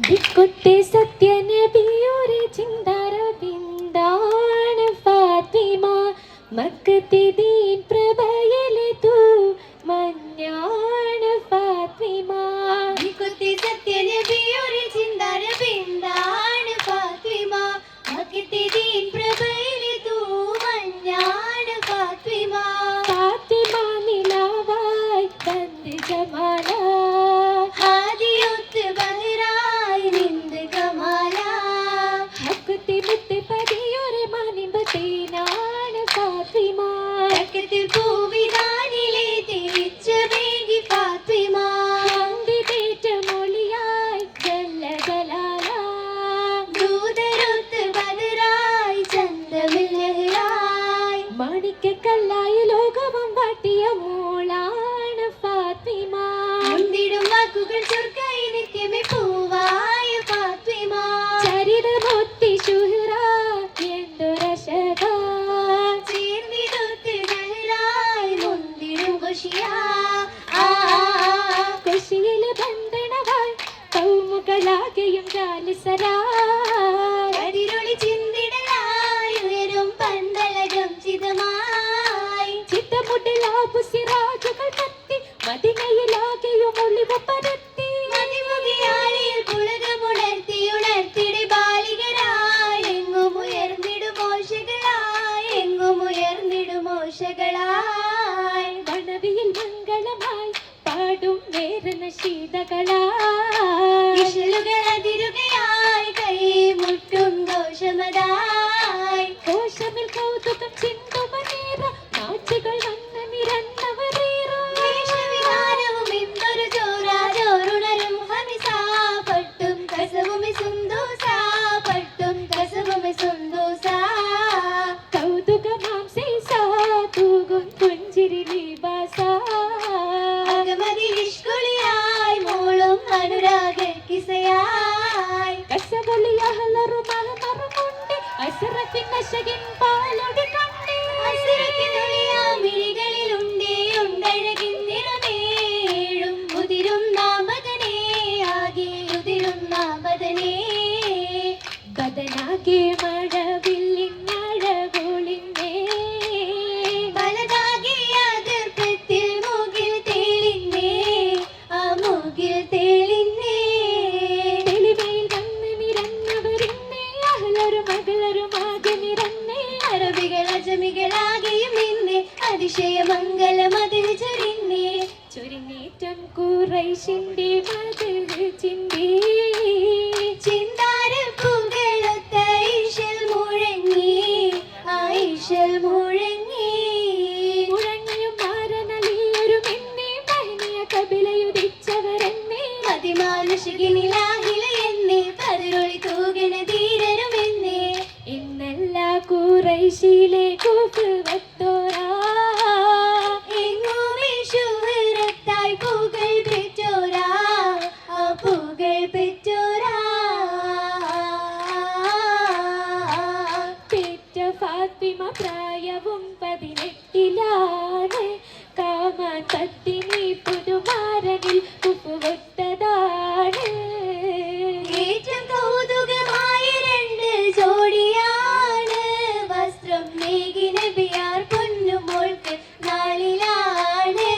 ദിക്കുത്തെ സത്യനബിയൊരു ചിന്താര ബിന്ദാണ് ഫാത്തിമ മക്കത്തെ ദീൻ പ്രഭയിലെ തൂ മഞ്ഞാണ് ഫാത്തിമ. ദിക്കുത്തെ സത്യനബിയൊരു ചിന്താര ബിന്ദാണ് ഫാത്തിമ മക്കത്തെ ദീൻ പ്രഭയിലെ തൂ മഞ്ഞാണ് ഫാത്തിമ. ഫാത്തിമ നിലാവായി തന്റെ ജമാല ഹാദിയൊത്ത് ബഹറായി നിന്ത് കമാല. ഹക്കുത്തി മുത്ത് പതിയൊരു മാനിമ്പത്തേനാണ് ഫാത്തിമ. തക്കത്തിൽ പൂവിതാനിലെ തിരിച്ച വേഗി ഫാത്തിമ. ഹന്ദിതേറ്റ മൊഴിയായി ജല്ല ജലാല ദൂതരൊത്ത് ബഹറായി ചന്തമിൽ ലഹറായി. മാണിക്കല്ലായി ലോകവും വാട്ടിയ മോളാണ് ഫാത്തിമ. മുന്തിടും വാക്കുകൾ ചൊർക്കായി നിത്യമേ പൂവായ ഫാത്തിമ. ചരിതമൊത്തി ശുഹ്റ എന്തൊരശക ചേർന്നിടത്ത് ബഹറായി മുന്തിടും ഖുശിയ. കുശിയില് ബന്ധനവായി കൗമുകളാകെയും ജാലിസരായി. കരിരൊളി ചിന്തിടലായി ഉയരും പന്തളകം ചിതമായി. ചിത്തമുട്ടിലാപുസിരാജുകൾ കത്തി മദിനയിലാകെയും ഒളിവ് പരത്തി. മതിമുകിയാളിൽ പുളകമുണർത്തി ഉണർത്തിടെ ബാലികരായി എങ്ങും ഉയർന്നിടും മോശകളായി എങ്ങും ഉയർന്നിടും മോശകളായി. മണവിയിൽ മംഗളമായി പാടും വേദന ശീതകളായി. ഇശലുകൾ അതിരുകയായി കൈ മുട്ടും ദോഷമതായി. കോശമിൽ കൗതുകം ചിന്തുമനേറ നാച്ചുകൾ വന്ന് നിരന്നവരേറ. വേഷവിധാനവും എന്തൊരു ചോറാചോറുണരും ഹമിസാ പട്ടും കസവുമി സുന്ദൂസാ പട്ടും കസവുമി സുന്ദൂസാ. കൗതുകമാം സീസാ തൂകും പുഞ്ചിരി ലിബാസ. അകമതിൽ ഇഷ്കുളിയായി മോളും അനുരാഗ കിസയായി. കസവളിയഹലറും അഹമറുമുണ്ട് അസ്റഫിൻ നശകിൻ പാലൊടി കണ്ടേ. അസുരത്തിനുള്ളിയാ മിഴികളിലുണ്ടേ ഉണ്ടഴകിൻ നിറമേഴും ഉതിരും നാമതനേ ആകെ ഉതിരും നാമതനേ. ബദനാകെ മഴവില്ലിന്നഴകൊളിന്നേ. പലതാകെ അതിർപ്പത്തിൽ മൂകിൽ തേളിന്നേ ആ മൂകിൽ തേളിന്നേ. തെളിമയിൽ വന്ന് നിരന്നവരിന്നേ അഹ്ലരും മകളരും ആകെ നിരന്നേ. അറബികൾ അജമികളാകെയും നിന്നേ അതിശയമംഗലം അതിൽ ചൊരിന്നേ. ചുരുങ്ങേറ്റം കുറൈശിന്റെ മതിൽ ചിന്തി. ചിന്താരപ്പുകളൊത്ത ഈശൽ മുഴങ്ങി ആ ഈശൽ മുഴങ്ങി. മുഴങ്ങിയും മാരനലിയൊരു മെന്നെ മഹനീയ കപിലയുദിച്ചവരെന്നെ. മതിമാനുഷികിനിലാഹില എന്നേ പതിരൊളി തൂകണ ധീരരുമെന്നേ. ഇന്നെല്ലാ കുറൈശിലെ കൂഫുവത്തോരാ. എങ്ങുമേ ശുഹ്റത്തായി പൂകൾ പെറ്റോരാ ആ പൂകൾ പെറ്റോരാ. പെറ്റ ഫാത്തിമ പ്രായവും 18 കാമാൻ പത്തിനി പുതുമാരനിൽ കുപ്പുവൊത്തതാണ്. ഏറ്റവും കൗതുകമായ രണ്ട് ജോഡിയാണ് വസ്ത്രം മേഘിന ബിയാർ പൊന്നുമോൾക്ക് നാളിലാണ്.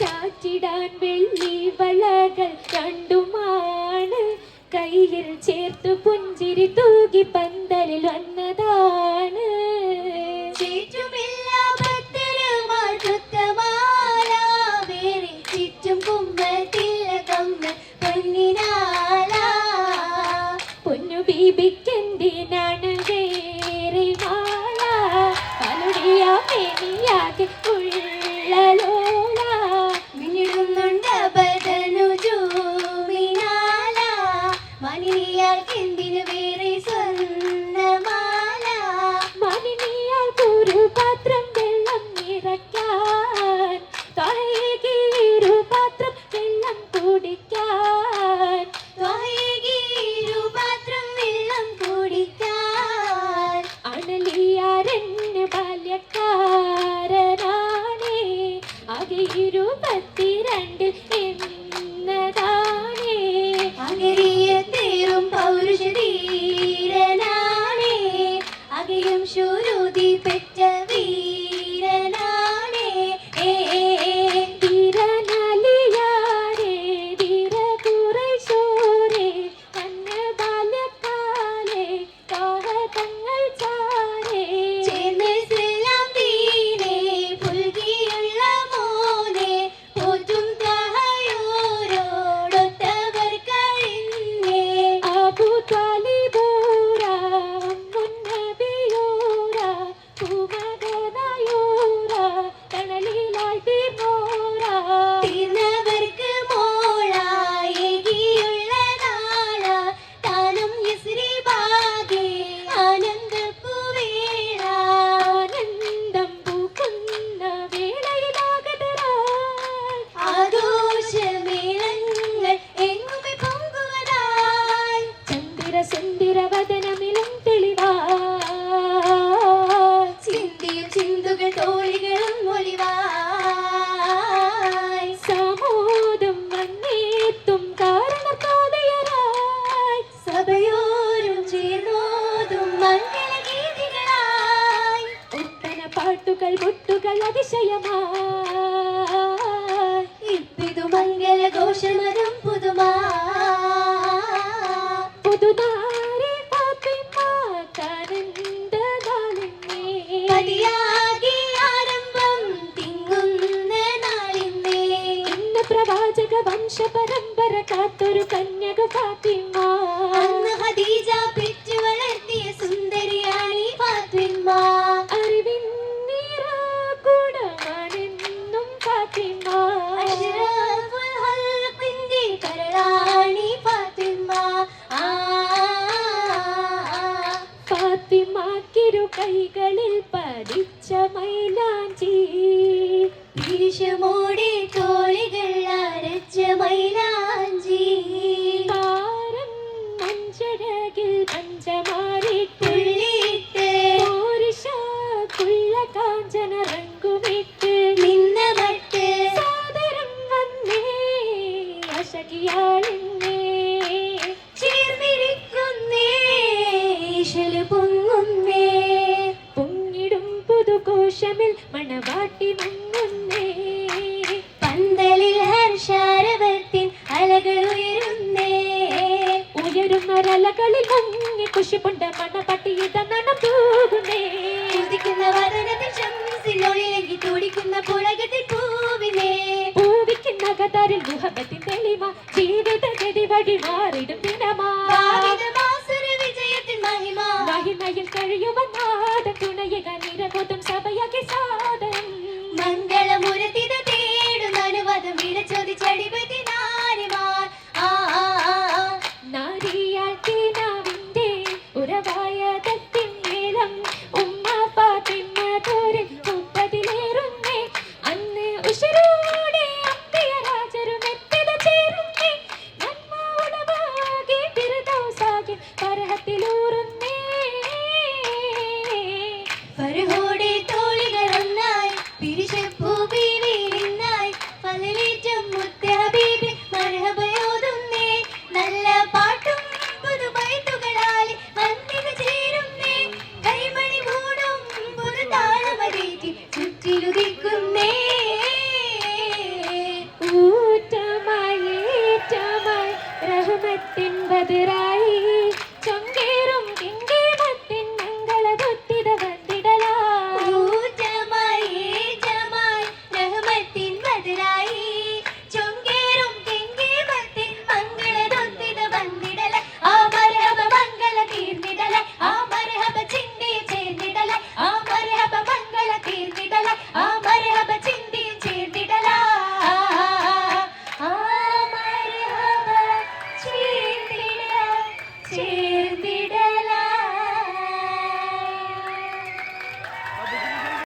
ചാറ്റിടാൻ വെള്ളി വളകൾ രണ്ടുമാണ് കയ്യിൽ ചേർത്ത് പുഞ്ചിരി തൂകി പന്തലിൽ വന്നതാണ്. ചുറ്റുമെല്ലാ ഭക്തരുമാർ ചുത്തമാല വേറെ ചുറ്റും കുമ്പത്തില്ല കമ്മ പൊന്നിനാല. പൊന്നു ബീബിക്കെന്തിനാണ് വേറെ മാല പലുടിയ മേനിയാകെ ഉള്ളലോല. മിന്നിടുന്നുണ്ട് ബദനു ജൂമിനാല മനിയാൾക്കെന്തിനു വേറെ സ്വർണ്ണമാല. മനിനിയാൾക്കൊരു പാത്രം വെള്ളം നിറയ്ക്കാൻ താഴേക്കൊരു പാത്രം വെള്ളം കുടിക്കാൻ. ത്വഹീഗീരു പാത്രം വെള്ളം കുടിക്കാൻ. അണലിയാരെന്ന് ബാല്യക്കാരനാണേ ആകെ 22 എന്നതാണേ. അകരി പ്രവാചക വംശ പരമ്പര കാത്തൊരു കന്യക ഫാത്തിമ. അന്ന് ഖദീജ പെറ്റു വളർത്തിയ സുന്ദരിയാണി ഫാത്തിമ. അറിവിൻ നിറകുടമാണെന്നും ഫാത്തിമ. അഷ്റഫുൽ ഖൽഖിന്റെ കരളാണി ഫാത്തിമ. ഫാത്തിമക്കിരു കൈകളിൽ പതിച്ച മൈലാഞ്ചി, വിരിശമോടെ തോളികൾ അരച്ച മൈലാഞ്ചി. താരം മഞ്ചഴകിൽ പഞ്ചമാരിട്ട് തുള്ളിയിട്ട് പോരിശാക്കുള്ള കാഞ്ചന റങ്കുമിട്ട് നിന്ന മട്ട് സാദരം വന്നേ അശകിയാളിന്നേ. ചേർന്നിരിക്കുന്നേ ഈശല് പൊങ്ങുന്നേ. പൊങ്ങിടും പുതുകോശമിൽ മണവാട്ടി മുങ്ങുന്നേ. പന്തലിൽ ഹർഷാരവത്തിൻ അലകൾ ഉയരുന്നേ. ഉയരുന്നൊരലകളിൽ മുങ്ങി കുശിപ്പുണ്ട മണപട്ടിയിത നനം തൂകുന്നേ. ഉദിക്കുന്ന വദനത്തിൽ ശംസിനൊളിലങ്കി തുടിക്കുന്ന പുളകത്തിൽ പൂവിനെ. പൂവിക്കുന്ന കതറിൽ മുഹബത്തിൻ തെളിമ, ജീവിത ഗതി വഴി മാറിടും ദിനമാ. ദാവീദ് ബാസുര വിജയത്തിൻ മഹിമ. മഹിമയിൽ കഴിയുവൻ നാഥൻ